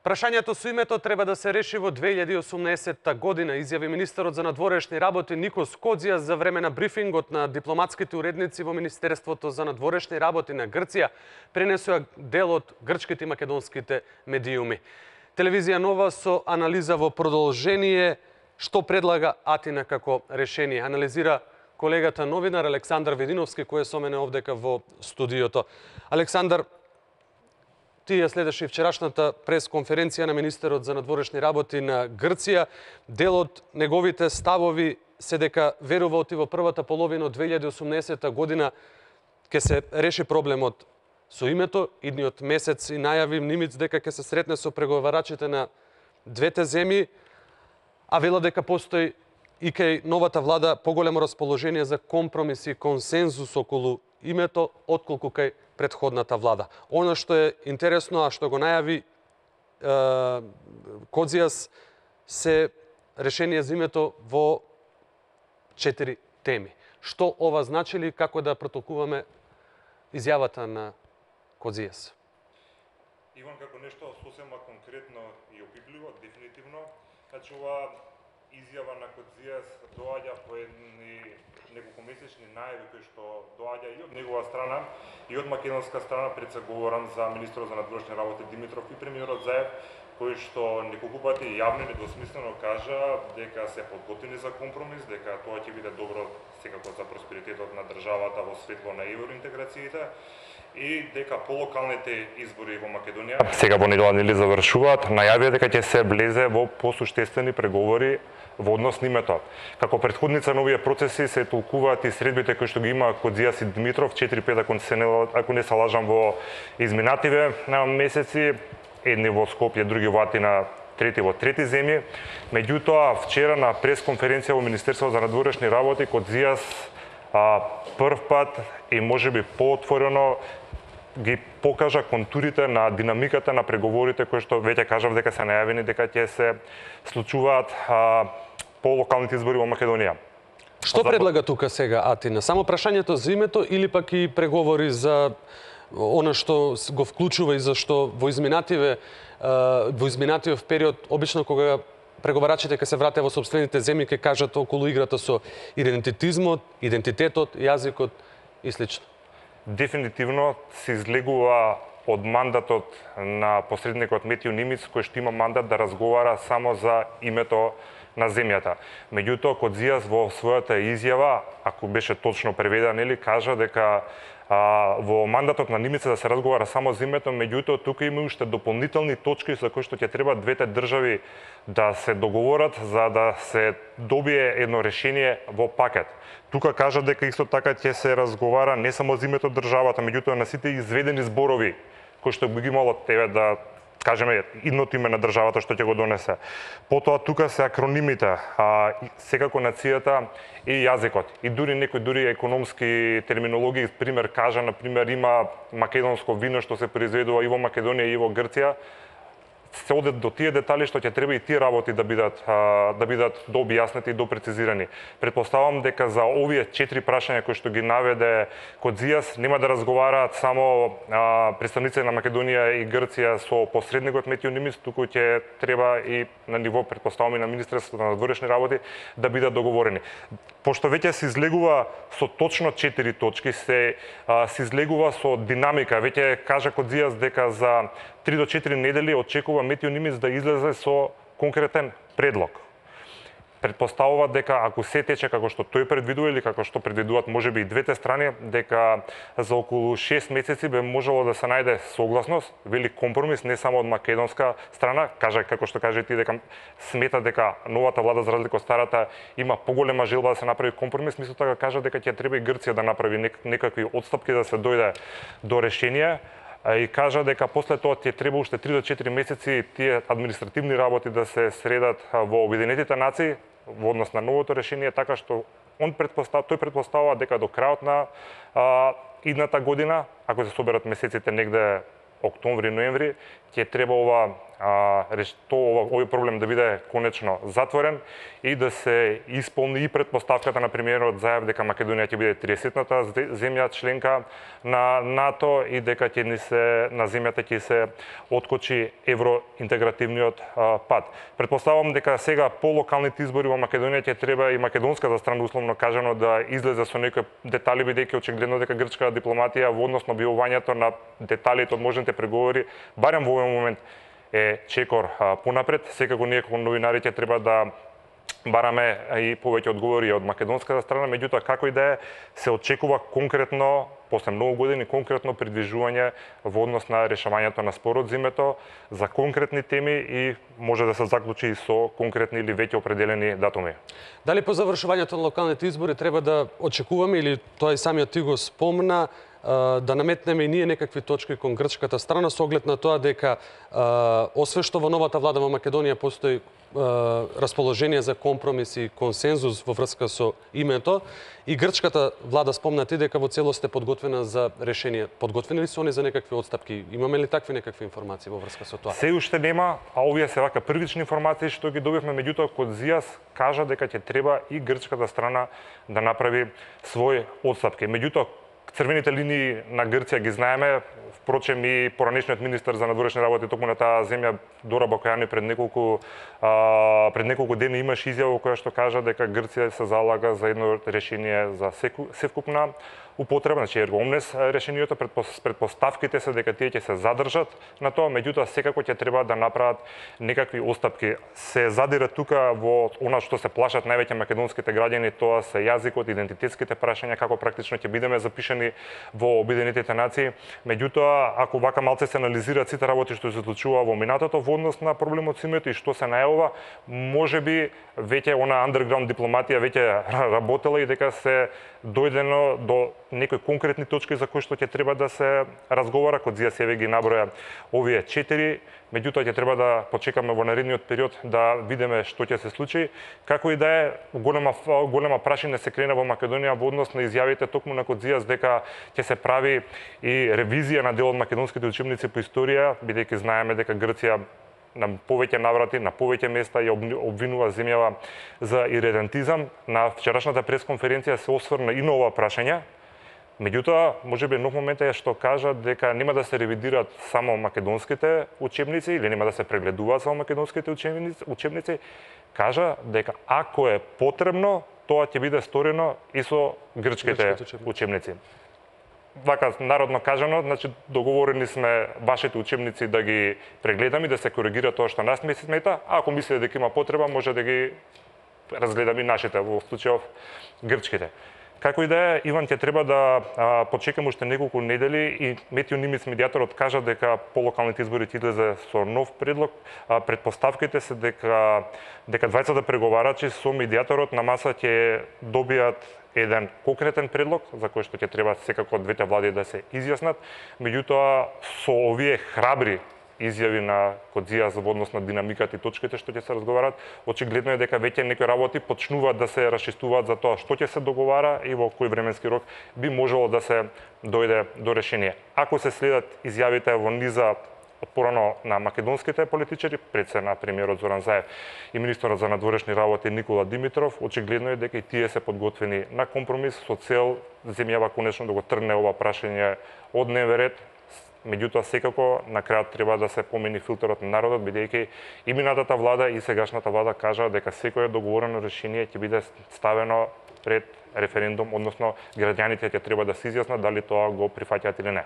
Прашањето со името треба да се реши во 2018 година, изјави министерот за надворешни работи Никос Коdzija за време на брифингот на дипломатските уредници во Министерството за надворешни работи на Грција, пренесоа дел од грчките и македонските медиуми. Телевизија Нова со анализа во продолжение што предлага Атина како решение. Анализира колегата новинар Александар Видиновски, кој е со мене овдека во студиото. Александар, ти ја следеше и вчерашната пресконференција на министерот за надворешни работи на Грција. Дел од неговите ставови се дека верува во првата половина од 2018 година ќе се реши проблемот со името. Идниот месец и најави Нимиц дека ќе се сретне со преговарачите на двете земји, а вела дека постои и кај новата влада поголемо расположение за компромис и консензус околу името, отколку кај предходната влада. Оно што е интересно, а што го најави Коdzijas, се решение за името во 4 теми. Што ова значи или како да протолкуваме изјавата на Коdzijas? Иван, како нешто сосема конкретно и опипливо, дефинитивно. Значи, ова изјава на Коdzijas доаѓа по едни неколкумесечни најави кои што доаѓа и од негова страна и од македонска страна. Пред се говорам за министерот за надворешни работи Димитров и премиерот Заев, кои што неколку пати јавно и недвосмислено кажа дека се подготвени за компромис, дека тоа ќе биде добро секако за просперитетот на државата во светло на евроинтеграциите и дека по локалните избори во Македонија сега во недела нели завршуваат, најавија дека ќе се влезе во посуштествени преговори во однос на името. Како претходница на овие процеси се толкуваат и средбите кои што ги има Коdzijas и Димитров, 4-5 ако не се лажам во изминативе месеци, едни во Скопје, други во Атина, трети во трети земји. Меѓутоа, вчера на пресконференција во Министерството за надворешни работи Коdzijas прв пат и можеби поотворено ги покажа контурите на динамиката на преговорите кои што веќе кажав дека се најавени дека ќе се случуваат по локалните избори во Македонија. Што предлага тука сега Атина? Само прашањето за името или пак и преговори за она што го вклучува и за што во изминативе период, обично кога преговарачите ќе се вратат во сопствените земји, ќе кажат околу играта со идентитизмот, идентитетот, јазикот и слично? Дефинитивно се излегува од мандатот на посредникот Метјо Нимиц, кој што има мандат да разговара само за името на земјата. Меѓутоа, Коdzijas во својата изјава, ако беше точно преведен, или кажа дека во мандатот на Нимица да се разговара само за името, меѓутоа тука има уште дополнителни точки за кои што ќе треба двете држави да се договорат за да се добие едно решение во пакет. Тука кажа дека исто така ќе се разговара не само за името државата, меѓутоа на сите изведени зборови кои што би ги имало тебе да кажеме идното име на државата што ќе го донесе. Потоа тука се акронимите, секако нацијата и јазикот. И дури некои економски терминологии, пример кажа, например, има македонско вино што се произведува и во Македонија и во Грција. Се оде до тие детали што ќе треба и тие работи да бидат дообјаснети и допрецизирани. Претпоставам дека за овие 4 прашања кои што ги наведе Коdzijas нема да разговараат само представници на Македонија и Грција со посредникот Метјо Нимиц, туку ќе треба и на ниво, претпоставам, и на Министерството на надворешни работи да бидат договорени. Пошто веќе се излегува со точно 4 точки, се излегува со динамика. Веќе кажа Коdzijas дека за 3 до 4 недели очекува Метјо Нимиц да излезе со конкретен предлог. Предпоставува дека ако се тече како што тој предвидува или како што предвидуваат можеби и двете страни, дека за околу 6 месеци би можело да се најде согласност, вели компромис не само од македонска страна, кажа како што кажа ти дека смета дека новата влада за разлика од старата има поголема желба да се направи компромис, мислам така кажа дека ќе треба и Грција да направи некакви отстапки да се дојде до решение. И кажа дека после тоа ќе треба уште 3 до 4 месеци тие административни работи да се средат во Обединетите нации во однос на новото решение, така што тој претпоставува дека до крајот на идната година, ако се соберат месеците негде октомври, ноември, ќе треба ова овој проблем да биде конечно затворен и да се исполни и предпоставката на премиерот Заев дека Македонија ќе биде 30-ната земја членка на НАТО и дека ќе ни се на земјата ќе се откочи евроинтегративниот пат. Предпоставам дека сега по локалните избори во Македонија ќе треба и македонската страна условно кажано да излезе со некои детали, бидејќи очигледно дека грчката дипломатија во однос на објавувањето на деталите од можните преговори барем во овој момент е чекор понапред. Секако ние како новинари ќе треба да бараме и повеќе одговори од македонската страна, меѓутоа како и да е, се очекува конкретно после многу години конкретно придвижување во однос на решавањето на спорот зимето за конкретни теми и може да се заклучи и со конкретни или веќе определени датуми. Дали по завршувањето на локалните избори треба да очекуваме или тоа и самиот ти го спомна да наметнеме и ние некакви точки кон грчката страна со оглед на тоа дека освен што во новата влада во Македонија постои расположение за компромис и консензус во врска со името и грчката влада спомнати дека во целост е подготвена за решение. Подготвени ли се они за некакви отстапки? Имаме ли такви некакви информации во врска со тоа? Се уште нема, а овие се вака првични информации што ги добивме, меѓутоа Кодзијас кажа дека ќе треба и грчката страна да направи свој отстапки. Меѓутоа црвените линии на Грција ги знаеме, впрочем и поранешниот министер за надворешни работи токму на таа земја Дора Бакојани пред неколку дени имаше изјава која што кажа дека Грција се залага за едно решение за севкупна употреба, значи ерго омнес решението, предпоставките се дека тие ќе се задржат на тоа, меѓутоа секако ќе треба да направат некакви отстапки. Се задира тука во она што се плашат највеќе македонските граѓани, тоа се јазикот, идентитетските прашања, како практично ќе бидеме запишани во Обединетите нации. Меѓутоа, ако вака малце се анализираат сите работи што се случува во минатото во однос на проблемот со името и што се најавува, можеби веќе она андерграунд дипломатија веќе работела и дека се дојдено до некои конкретни точки за кои што ќе треба да се разговара. Кодзијас еве ги наброја овие 4, меѓутоа ќе треба да почекаме во наредниот период да видиме што ќе се случи. Како и да е, голема прашање се крена во Македонија во однос на изјавите токму на Кодзијас дека ќе се прави и ревизија на дел од македонските учебници по историја, бидејќи знаеме дека Грција на повеќе наврати, на повеќе места ја обвинува земјава за иредентизам. На вчерашната пресконференција се осврна и на ова прашање. Меѓутоа, можеби нов момент е што кажа дека нема да се ревидираат само македонските учебници или нема да се прегледуваат само македонските учебници. Кажа дека ако е потребно, тоа ќе биде сторено и со грчките учебници. Вака народно кажано, значи договорени сме вашите учебници да ги прегледаме и да се коригира тоа што нас ми се смета, а ако мислите дека има потреба, може да ги разгледаме и нашите, во случајов грчките. Како и да е, Иван, ќе треба да почекаме уште неколку недели и Метио Нимиц, медијаторот, кажа дека по локалните избори ќе излезе со нов предлог. Предпоставките се дека двајцата преговарачи со медијаторот на маса ќе добијат еден конкретен предлог за кој што ќе треба секако двете влади да се изјаснат. Меѓутоа, со овие храбри изјави на Кодзијас во однос на динамиката и точките што ќе се разговарат, очигледно е дека веќе некои работи почнуваат да се расчистуваат за тоа што ќе се договара и во кој временски рок би можело да се дојде до решение. Ако се следат изјавите во низа порано на македонските политичари, пред се на премиерот Зоран Заев и министерот за надворешни работи Никола Димитров, очигледно е дека и тие се подготвени на компромис со цел земјава конечно да го тргне ова прашање од дневен ред. Меѓутоа, секако, на крајот треба да се помени филтерот на народот, бидејќи и минатата влада и сегашната влада кажа дека секое договорено решение ќе биде ставено пред референдум, односно граѓаните ќе треба да се изјаснат дали тоа го прифаќаат или не.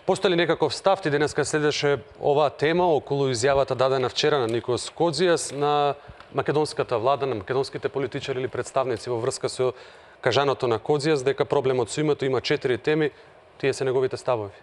Постои ли некаков став? Ти денеска следеше оваа тема околу изјавата дадена вчера на Никос Кодзијас на македонската влада, на македонските политичари или представници во врска со кажаното на Кодзијас дека проблемот со името има 4 теми, тие се неговите ставови.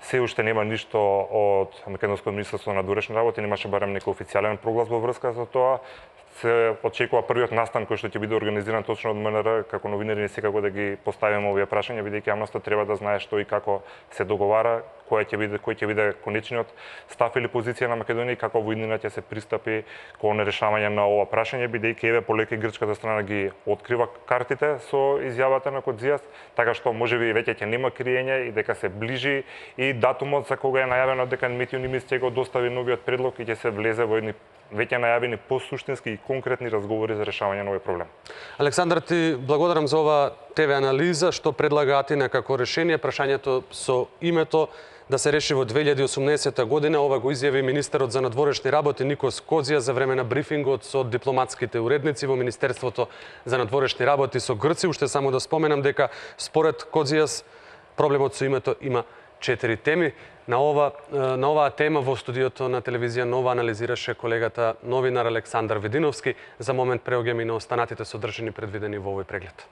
Се уште нема ништо од Македонското министерство на надворешни работи, немаше барем некој официјален проглас во врска со тоа. се очекува првиот настан кој што ќе биде организиран точно од МНР, како новинари секако да ги поставиме овие прашања, бидејќи јавноста треба да знае што и како се договара, кој ќе биде конечниот став или позиција на Македонија и како во иднина ќе се пристапи кон решавање на ова прашање, бидејќи еве полека грчката страна ги открива картите со изјавата на Кодзијас, така што можеби веќе ќе нема криење и дека се ближи и датумот за кога е најавено дека Метјо Нимиц ќе го достави новиот предлог и ќе се влезе во едни веќе најавени посуштински и конкретни разговори за решавање на овој проблем. Александар, ти благодарам за ова ТВ анализа, што предлага Атина како решение. Прашањето со името да се реши во 2018 година. Ова го изјави министерот за надворешни работи Никос Кодзијас за време на брифингот со дипломатските уредници во Министерството за надворешни работи со Грција. Уште само да споменам дека според Кодзијас проблемот со името има 4 теми. На оваа тема во студиото на телевизија Нова анализираше колегата новинар Александар Вединовски. За момент преоѓаме и на останатите содржини предвидени во овој преглед.